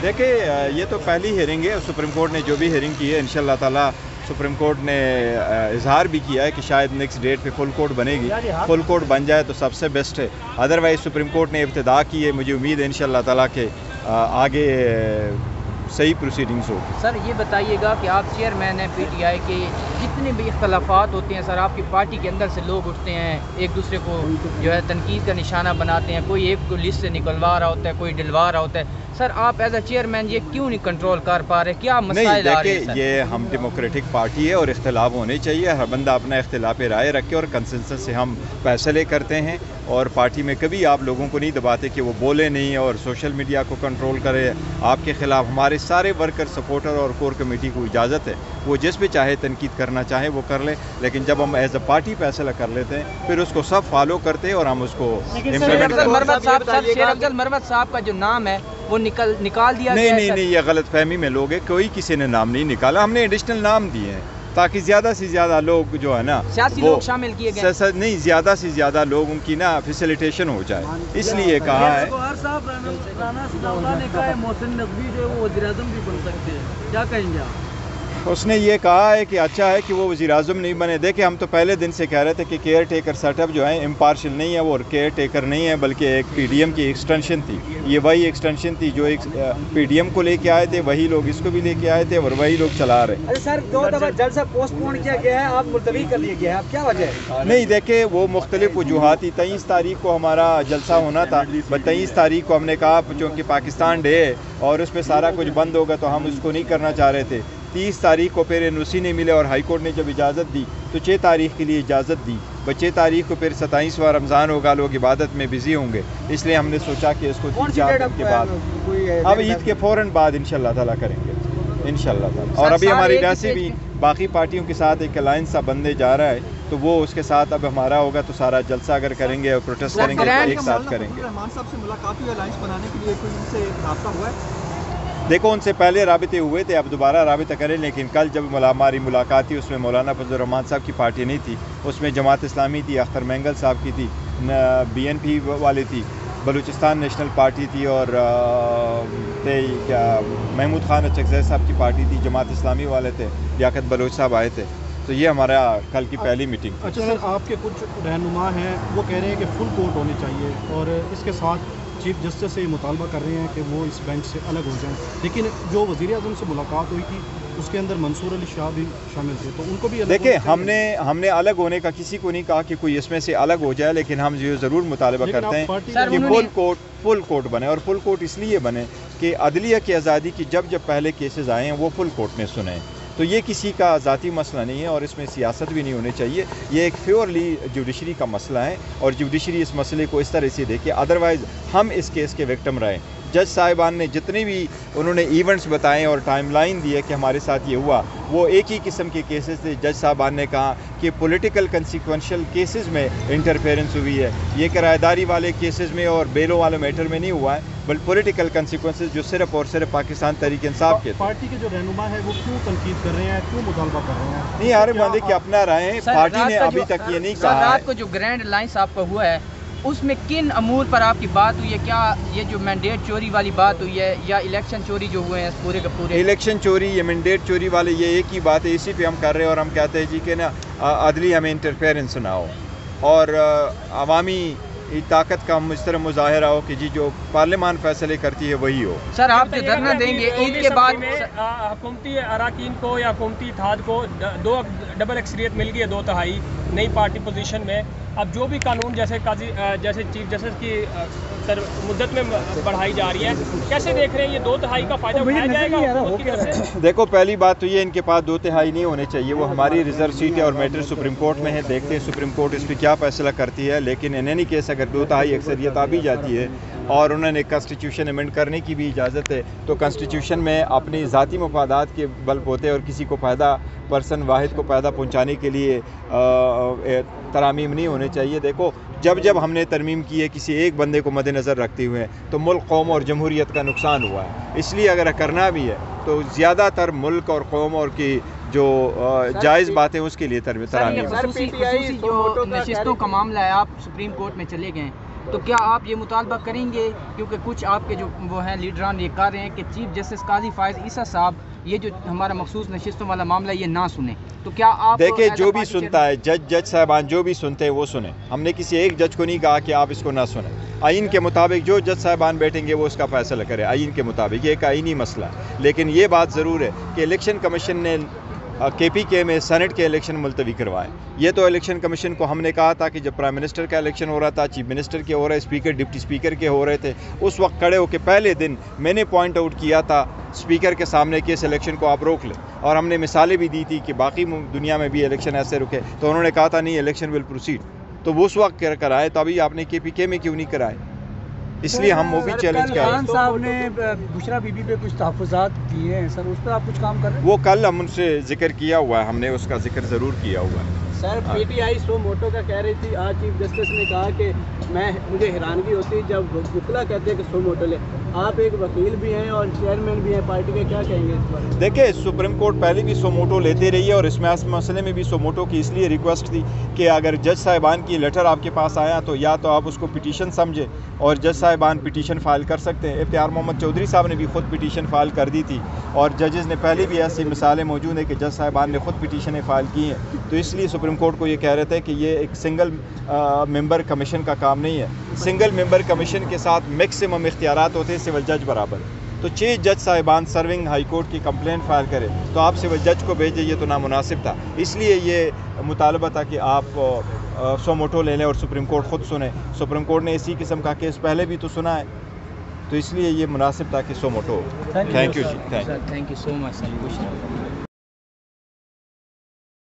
دیکھیں یہ تو پہلی ہیئرنگ ہے. سپریم کورٹ نے جو بھی ہیئرنگ کی ہے انشاءاللہ تعالی سپریم کورٹ نے اظہار بھی کیا ہے کہ شاید نیکسٹ ڈیٹ پہ فل کورٹ بنے گی. فل کورٹ بن جائے تو سب سے بیسٹ ہے. ادروائز سپریم کورٹ نے ابتدا کی ہے, مجھے امید ہے انشاءاللہ تعالی کہ آگے صحیح پروسیڈنگز ہوگی. سر یہ بتائیے گا کہ آپ چیئرمین ہیں پی ٹی آئی کے, جتنے بھی اختلافات ہوتے ہیں سر آپ کی پارٹی کے اندر سے لوگ اٹھتے ہیں ایک دوسرے کو جو ہے تنقید کا نشانہ بناتے ہیں, کوئی ایک کو لسٹ سے نکلوا رہا ہوتا ہے, کوئی ڈلوا رہا ہوتا ہے. سر آپ ایز اے چیئرمین یہ کیوں نہیں کنٹرول کر پا رہے, کیا مسائل آ رہے ہیں؟ نہیں دیکھیں یہ ہم ڈیموکریٹک پارٹی ہے اور اختلاف ہونے چاہیے. ہر بندہ اپنا اختلاف رائے رکھے اور کنسنسس سے ہم فیصلے کرتے ہیں. اور پارٹی میں کبھی آپ لوگوں کو نہیں دباتے کہ وہ بولے نہیں اور سوشل میڈیا کو کنٹرول کرے آپ کے خلاف. ہمارے سارے ورکر سپورٹر اور کور کمیٹی کو اجازت ہے وہ جس پہ چاہے تنقید کرنا چاہے وہ کر لے, لیکن جب ہم ایز اے پارٹی فیصلہ کر لیتے ہیں پھر اس کو سب فالو کرتے ہیں اور ہم اس کو امپلیمنٹ کرتے ہیں. شیر افضل مروت صاحب کا جو نام ہے وہ نکال دیا گیا ہے. نہیں یہ غلط فہمی میں لوگ ہیں, کوئی کسی نے نام نہیں نکالا. ہم نے ایڈیشنل نام دیے ہیں تاکہ زیادہ سے زیادہ لوگ جو ہے نا سیاسی لوگ شامل کیے گئے. نہیں زیادہ سے زیادہ لوگوں کی نا فیسیلیٹیشن ہو جائے اس لیے کہا ہے. محسن نقوی جو ہے وہ وزیر اعظم بھی بن سکتے ہیں, کیا کہیں گے آپ؟ اس نے یہ کہا ہے کہ اچھا ہے کہ وہ وزیر اعظم نہیں بنے. دیکھیں ہم تو پہلے دن سے کہہ رہے تھے کہ کیئر ٹیکر سیٹ اپ جو ہے امپارشل نہیں ہے, وہ کیئر ٹیکر نہیں ہے بلکہ ایک پی ڈی ایم کی ایکسٹینشن تھی. یہ وہی ایکسٹینشن تھی جو ایک پی ڈی ایم کو لے کے آئے تھے, وہی لوگ اس کو بھی لے کے آئے تھے اور وہی لوگ چلا رہے ہیں. سر 2 دفعہ جلسہ پوسٹ پون کیا گیا ہے, آپ ملتوی کر لیا گیا ہے, اب کیا وجہ ہے؟ نہیں دیکھیں وہ مختلف وجوہات تھی. 23 تاریخ کو ہمارا جلسہ ہونا تھا, 23 تاریخ کو ہم نے کہا چونکہ پاکستان ڈے ہے اور اس پہ سارا کچھ بند ہوگا تو ہم اس کو نہیں کرنا چاہ رہے تھے. 30 تاریخ کو پھر این او سی نہیں ملے اور ہائی کورٹ نے جب اجازت دی تو 6 تاریخ کے لیے اجازت دی. 6 تاریخ کو پھر 27واں رمضان ہوگا, لوگ عبادت میں بزی ہوں گے, اس لیے ہم نے سوچا کہ اس کو 4 دن کے بعد اب عید کے فوراً بعد انشاءاللہ تعالیٰ کریں گے انشاءاللہ تعالیٰ. اور ابھی ہماری ویسے بھی باقی پارٹیوں کے ساتھ ایک الائنس سا بننے جا رہا ہے تو وہ اس کے ساتھ اب ہمارا ہوگا تو سارا جلسہ اگر کریں گے اور پروٹیسٹ کریں گے تو ایک ساتھ کریں گے. رحمان صاحب سے ملاقات ہوئی الائنس بنانے کے لیے, کوئی ان سے رابطہ ہوا ہے؟ دیکھو ان سے پہلے رابطے ہوئے تھے, اب دوبارہ رابطہ کریں, لیکن کل جب ہماری ملاقات تھی اس میں مولانا فضل الرحمان صاحب کی پارٹی نہیں تھی, اس میں جماعت اسلامی تھی, اختر مینگل صاحب کی تھی, بی این پی والی تھی, بلوچستان نیشنل پارٹی تھی اور محمود خان اچکزئی صاحب کی پارٹی تھی, جماعت اسلامی والے تھے, لیاقت بلوچ صاحب آئے تھے. تو یہ ہمارا کل کی پہلی میٹنگ تھی. اچھا سر, آپ کے کچھ رہنما ہیں وہ کہہ رہے ہیں کہ فل کورٹ ہونی چاہیے اور اس کے ساتھ چیف جسٹس سے یہ مطالبہ کر رہے ہیں کہ وہ اس بینچ سے الگ ہو جائیں, لیکن جو وزیر اعظم سے ملاقات ہوئی تھی اس کے اندر منصور علی شاہ بھی شامل تھے تو ان کو بھی دیکھیں ہم نے الگ ہونے کا کسی کو نہیں کہا کہ کوئی اس میں سے الگ ہو جائے, لیکن ہم یہ ضرور مطالبہ کرتے ہیں کہ فل کورٹ بنے. اور فل کورٹ اس لیے بنے کہ عدلیہ کی آزادی کی جب پہلے کیسز آئے ہیں وہ فل کورٹ نے سنے ہیں, تو یہ کسی کا ذاتی مسئلہ نہیں ہے اور اس میں سیاست بھی نہیں ہونی چاہیے. یہ ایک پیورلی جوڈیشری کا مسئلہ ہے اور جوڈیشری اس مسئلے کو اس طرح سے دیکھے, ادروائز ہم اس کیس کے وکٹم رہے. جج صاحبان نے جتنے بھی انہوں نے ایونٹس بتائے اور ٹائم لائن دی ہے کہ ہمارے ساتھ یہ ہوا, وہ ایک ہی قسم کے کیسز تھے. جج صاحبان نے کہا کہ پولیٹیکل کنسیکوینشل کیسز میں انٹرفیرنس ہوئی ہے, یہ کرایہ داری والے کیسز میں اور بیلوں والے میٹر میں نہیں ہوا ہے, بلکہ پولیٹیکل کنسیکوینسز جو صرف اور صرف پاکستان تحریک انصاف کے. پارٹی کے جو رہنما ہے وہ کیوں تنقید کر رہے ہیں, کیوں مطالبہ کر رہے ہیں؟ نہیں ہر بندے کے اپنا رائے ہیں, پارٹی نے ابھی تک یہ نہیں کہا. رات کو جو گرینڈ الائنس آپ کا ہوا ہے اس میں کن امور پر آپ کی بات ہوئی ہے؟ کیا یہ جو مینڈیٹ چوری والی بات ہوئی ہے یا الیکشن چوری جو ہوئے ہیں پورے کے پورے؟ الیکشن چوری یا مینڈیٹ چوری والے یہ ایک ہی بات ہے, اسی پہ ہم کر رہے ہیں. اور ہم کہتے ہیں جی کہ نا عدلی ہمیں انٹرفیرنس نہ ہو اور عوامی طاقت کا اس طرح مظاہرہ ہو کہ جی جو پارلیمان فیصلے کرتی ہے وہی ہو. سر آپ جو دھرنا دیں گے عید کے بعد حکومتی اراکین کو یا حکومتی اتحاد کو ڈبل اکثریت مل گئی ہے 2/3 نئی پارٹی پوزیشن میں. اب جو بھی قانون جیسے چیف جسٹس کی مدت میں بڑھائی جا رہی ہے, کیسے دیکھ رہے ہیں یہ 2/3 کا فائدہ اٹھایا جائے گا حکومت کی طرف سے؟ دیکھو پہلی بات تو یہ ان کے پاس 2/3 نہیں ہونے چاہیے, وہ ہماری ریزرو سیٹ ہے اور میٹر سپریم کورٹ میں ہے, دیکھتے ہیں سپریم کورٹ اس پہ کیا فیصلہ کرتی ہے. لیکن ان اینی کیس اگر 2/3 اکثریت آ بھی جاتی ہے اور انہوں نے کانسٹیٹیوشن امینڈ کرنے کی بھی اجازت ہے تو کانسٹیٹیوشن میں اپنی ذاتی مفادات کے بل ہوتے اور کسی کو فائدہ پرسن واحد کو فائدہ پہنچانے کے لیے ترامیم نہیں ہونے چاہیے. دیکھو جب ہم نے ترمیم کی ہے کسی ایک بندے کو مد نظر رکھتے ہوئے تو ملک قوم اور جمہوریت کا نقصان ہوا ہے, اس لیے اگر کرنا بھی ہے تو زیادہ تر ملک اور قوم اور کی جو جائز باتیں اس کے لیے ترمیم. خصوصی جو نشستوں کا معاملہ ہے, آپ سپریم کورٹ میں چلے گئے تو کیا آپ یہ مطالبہ کریں گے؟ کیونکہ کچھ آپ کے جو وہ ہیں لیڈران یہ کہہ رہے ہیں کہ چیف جسٹس قاضی فائز عیسیٰ صاحب یہ جو ہمارا مخصوص نشستوں والا معاملہ یہ نہ سنیں، تو کیا آپ دیکھیں جو بھی سنتا ہے جج صاحبان جو بھی سنتے ہیں وہ سنیں. ہم نے کسی ایک جج کو نہیں کہا کہ آپ اس کو نہ سنیں. آئین کے مطابق جو جج صاحبان بیٹھیں گے وہ اس کا فیصلہ کرے آئین کے مطابق. یہ ایک آئینی مسئلہ ہے. لیکن یہ بات ضرور ہے کہ الیکشن کمیشن نے KPK میں سینٹ کے الیکشن ملتوی کروائے. یہ تو الیکشن کمیشن کو ہم نے کہا تھا کہ جب پرائم منسٹر کا الیکشن ہو رہا تھا، چیف منسٹر کے ہو رہے، اسپیکر ڈپٹی اسپیکر کے ہو رہے تھے، اس وقت کھڑے ہو کے پہلے دن میں نے پوائنٹ آؤٹ کیا تھا اسپیکر کے سامنے کہ اس الیکشن کو آپ روک لیں. اور ہم نے مثالیں بھی دی تھی کہ باقی دنیا میں بھی الیکشن ایسے رکے. تو انہوں نے کہا تھا نہیں الیکشن ول پروسیڈ. تو وہ اس وقت کرائے، تو ابھی آپ نے KPK میں کیوں نہیں کرائے؟ اس لیے ہم وہ بھی چیلنج کر رہے ہیں. خان صاحب نے بشرا بی بی پہ کچھ تحفظات کیے ہیں سر، اس پر آپ کچھ کام کر رہے ہیں؟ وہ کل ہم ان سے ذکر کیا ہوا ہے، ہم نے اس کا ذکر ضرور کیا ہوا ہے. سر PTI سو موٹو کا کہہ رہی تھی، آج چیف جسٹس نے کہا کہ مجھے حیرانگی ہوتی ہے جب وکلا کہتے ہیں کہ سو موٹو لے. آپ ایک وکیل بھی ہیں اور چیئرمین بھی ہیں پارٹی کے، کیا کہیں گے اس پر؟ دیکھیں سپریم کورٹ پہلے بھی سو موٹو لیتے رہی ہے اور اس مسئلے میں بھی سو موٹو کی اس لیے ریکویسٹ تھی کہ اگر جج صاحبان کی لیٹر آپ کے پاس آیا تو یا تو آپ اس کو پٹیشن سمجھے اور جج صاحبان پٹیشن فائل کر سکتے ہیں. افتخار محمد چودھری صاحب نے بھی خود پٹیشن فائل کر دی تھی اور ججز نے پہلے بھی ایسی مثالیں موجود ہیں کہ جج صاحبان نے خود پٹیشنیں فائل کی ہیں. تو اس لیے سپریم کورٹ کو یہ کہہ رہے تھے کہ یہ ایک سنگل ممبر کمیشن کا کام نہیں ہے. سنگل ممبر کمیشن کے ساتھ میکسیمم اختیارات ہوتے ہیں سول جج برابر. تو 6 جج صاحبان سرونگ ہائی کورٹ کی کمپلین فائل کرے تو آپ سول جج کو بھیجے، یہ تو نامناسب تھا. اس لیے یہ مطالبہ تھا کہ آپ سو موٹو لے لیں اور سپریم کورٹ خود سنیں. سپریم کورٹ نے اسی قسم کا کیس پہلے بھی تو سنا ہے، تو اس لیے یہ مناسب تھا کہ suo motu. Thank you ji, thank you so much.